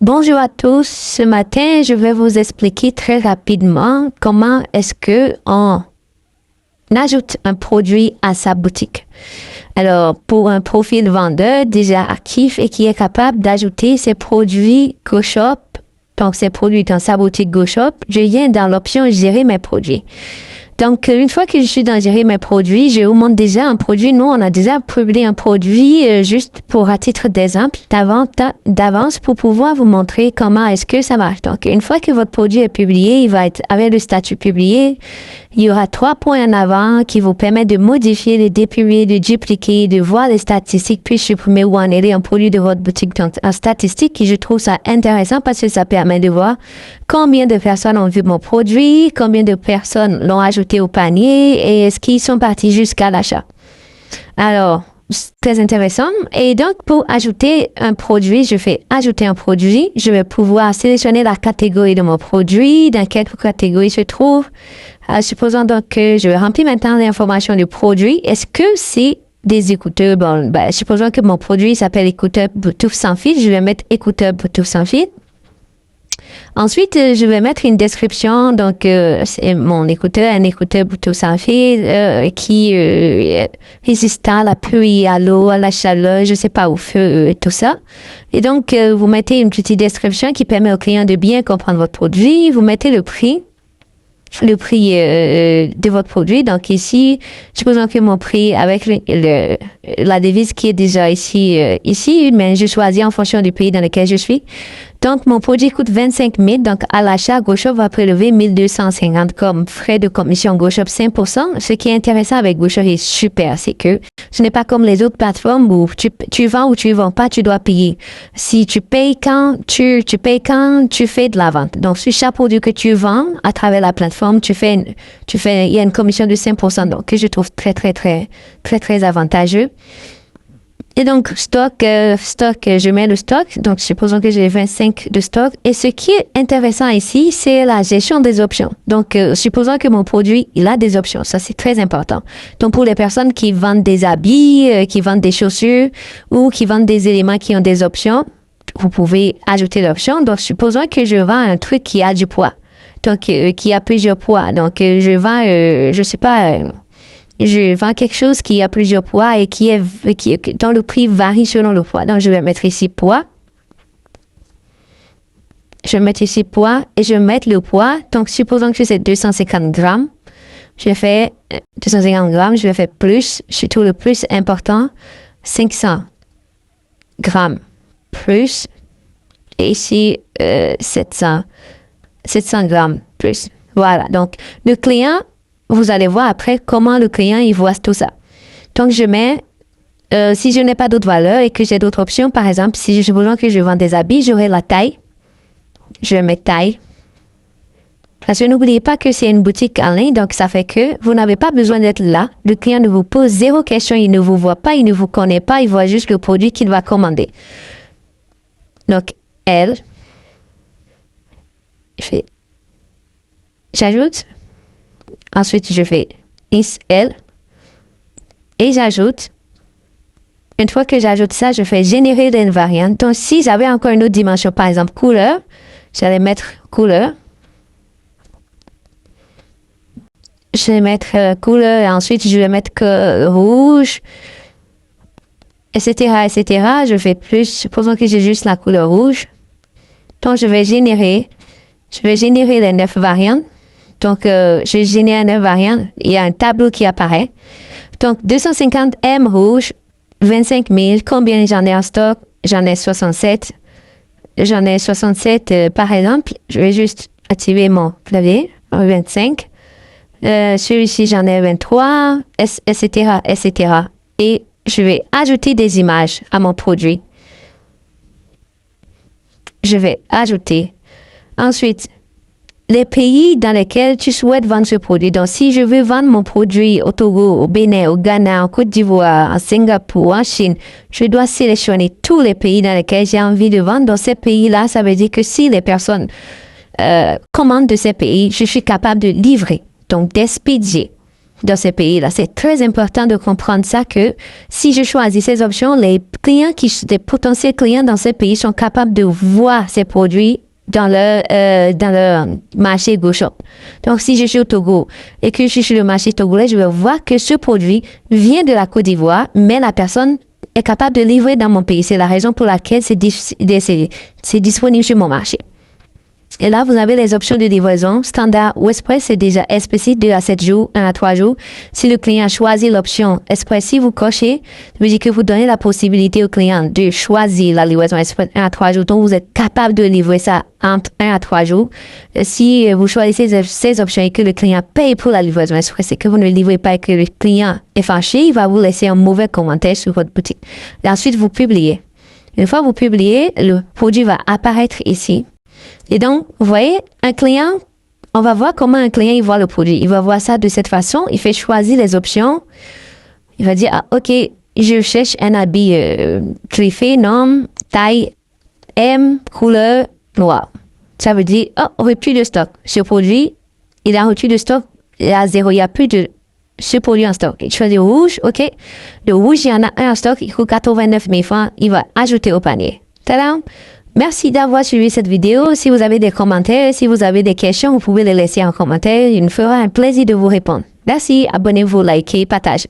Bonjour à tous. Ce matin, je vais vous expliquer très rapidement comment est-ce que on ajoute un produit à sa boutique. Alors, pour un profil vendeur déjà actif et qui est capable d'ajouter ses produits GoShop, donc ses produits dans sa boutique GoShop, je viens dans l'option Gérer mes produits. Donc, une fois que je suis dans Gérer mes produits, je vous montre déjà un produit. Nous, on a déjà publié un produit juste pour à titre d'exemple d'avance pour pouvoir vous montrer comment est-ce que ça marche. Donc, une fois que votre produit est publié, il va être avec le statut publié. Il y aura 3 points en avant qui vous permettent de modifier, de dépublier, de dupliquer, de voir les statistiques, puis supprimer ou annuler un produit de votre boutique. Donc, en statistique, je trouve ça intéressant parce que ça permet de voir combien de personnes ont vu mon produit, combien de personnes l'ont ajouté au panier et est-ce qu'ils sont partis jusqu'à l'achat. Alors, c'est très intéressant. Et donc, pour ajouter un produit, je fais ajouter un produit. Je vais pouvoir sélectionner la catégorie de mon produit, dans quelle catégorie se trouve. Supposons donc que je remplis maintenant l'information du produit. Est-ce que c'est des écouteurs? Bon, supposons que mon produit s'appelle écouteur Bluetooth sans fil. Je vais mettre écouteur Bluetooth sans fil. Ensuite, je vais mettre une description. Donc, c'est mon écouteur, un écouteur Bluetooth sans fil qui résiste à la pluie, à l'eau, à la chaleur, je sais pas, au feu, tout ça. Et donc, vous mettez une petite description qui permet au client de bien comprendre votre produit. Vous mettez le prix de votre produit. Donc ici, supposons que mon prix avec la devise qui est déjà ici, mais je choisis en fonction du pays dans lequel je suis. Donc, mon produit coûte 25 000. Donc, à l'achat, GoShop va prélever 1250 comme frais de commission GoShop 5%. Ce qui est intéressant avec GoShop est super, c'est que ce n'est pas comme les autres plateformes où tu vends ou tu vends pas, tu dois payer. Si tu payes quand tu payes quand tu fais de la vente. Donc, sur chaque produit que tu vends à travers la plateforme, il y a une commission de 5%. Donc, que je trouve très avantageux. Et donc, stock, je mets le stock. Donc, supposons que j'ai 25 de stock. Et ce qui est intéressant ici, c'est la gestion des options. Donc, supposons que mon produit, il a des options. Ça, c'est très important. Donc, pour les personnes qui vendent des habits, qui vendent des chaussures ou qui vendent des éléments qui ont des options, vous pouvez ajouter l'option. Donc, supposons que je vends un truc qui a du poids. Donc, qui a plusieurs poids. Donc, je vends, je sais pas, je vends quelque chose qui a plusieurs poids et dont le prix varie selon le poids. Donc, je vais mettre ici poids. Je vais mettre ici poids et je vais mettre le poids. Donc, supposons que c'est 250 grammes. Je fais 250 grammes, je vais faire plus. Je trouve le plus important. 500 grammes plus. Et ici, 700 grammes plus. Voilà. Donc, le client, vous allez voir après comment le client, il voit tout ça. Donc, je mets, si je n'ai pas d'autres valeurs et que j'ai d'autres options, par exemple, si je veux que je vends des habits, j'aurai la taille. Je vais mettre taille. Parce que n'oubliez pas que c'est une boutique en ligne, donc ça fait que vous n'avez pas besoin d'être là. Le client ne vous pose zéro question, il ne vous voit pas, il ne vous connaît pas, il voit juste le produit qu'il va commander. Donc, L. J'ajoute. Ensuite, je fais L et j'ajoute. Une fois que j'ajoute ça, je fais générer une variante. Donc, si j'avais encore une autre dimension, par exemple, couleur, j'allais mettre couleur. Je vais mettre couleur et ensuite, je vais mettre rouge, etc., etc. Je fais plus. Supposons que j'ai juste la couleur rouge. Donc, je vais générer les 9 variantes. Donc, je génère 9 variantes. Il y a un tableau qui apparaît. Donc, 250 M rouge, 25 000. Combien j'en ai en stock? J'en ai 67. Par exemple. Je vais juste activer mon clavier. 25. Celui-ci, j'en ai 23, etc., etc. Et je vais ajouter des images à mon produit. Je vais ajouter. Ensuite, les pays dans lesquels tu souhaites vendre ce produit. Donc, si je veux vendre mon produit au Togo, au Bénin, au Ghana, en Côte d'Ivoire, en Singapour, en Chine, je dois sélectionner tous les pays dans lesquels j'ai envie de vendre. Dans ces pays-là, ça veut dire que si les personnes commandent de ces pays, je suis capable de livrer, donc d'expédier. dans ces pays-là. C'est très important de comprendre ça que si je choisis ces options, les potentiels clients dans ces pays sont capables de voir ces produits dans leur marché GoShop. Donc, si je suis au Togo et que je suis sur le marché togolais, je vais voir que ce produit vient de la Côte d'Ivoire, mais la personne est capable de livrer dans mon pays. C'est la raison pour laquelle c'est disponible sur mon marché. Et là, vous avez les options de livraison. Standard ou Express, c'est déjà explicite 2 à 7 jours, 1 à 3 jours. Si le client choisit l'option Express, si vous cochez, ça veut dire que vous donnez la possibilité au client de choisir la livraison Express 1 à 3 jours. Donc, vous êtes capable de livrer ça entre 1 à 3 jours. Si vous choisissez ces options et que le client paye pour la livraison Express et que vous ne livrez pas et que le client est fâché, il va vous laisser un mauvais commentaire sur votre boutique. Et ensuite, vous publiez. Une fois que vous publiez, le produit va apparaître ici. Et donc, vous voyez, un client, on va voir comment un client il voit le produit. Il va voir ça de cette façon. Il fait choisir les options. Il va dire, ah, OK, je cherche un habit griffé, norme, taille M, couleur noire. Ça veut dire, oh, rupture de stock. Ce produit, il a rupture de stock, il a 0. Il n'y a plus de ce produit en stock. Il choisit rouge, OK. Le rouge, il y en a un en stock, il coûte 89 000 francs. Il va ajouter au panier. Tadam! Merci d'avoir suivi cette vidéo. Si vous avez des commentaires, si vous avez des questions, vous pouvez les laisser en commentaire. Il me fera un plaisir de vous répondre. Merci, abonnez-vous, likez, partagez.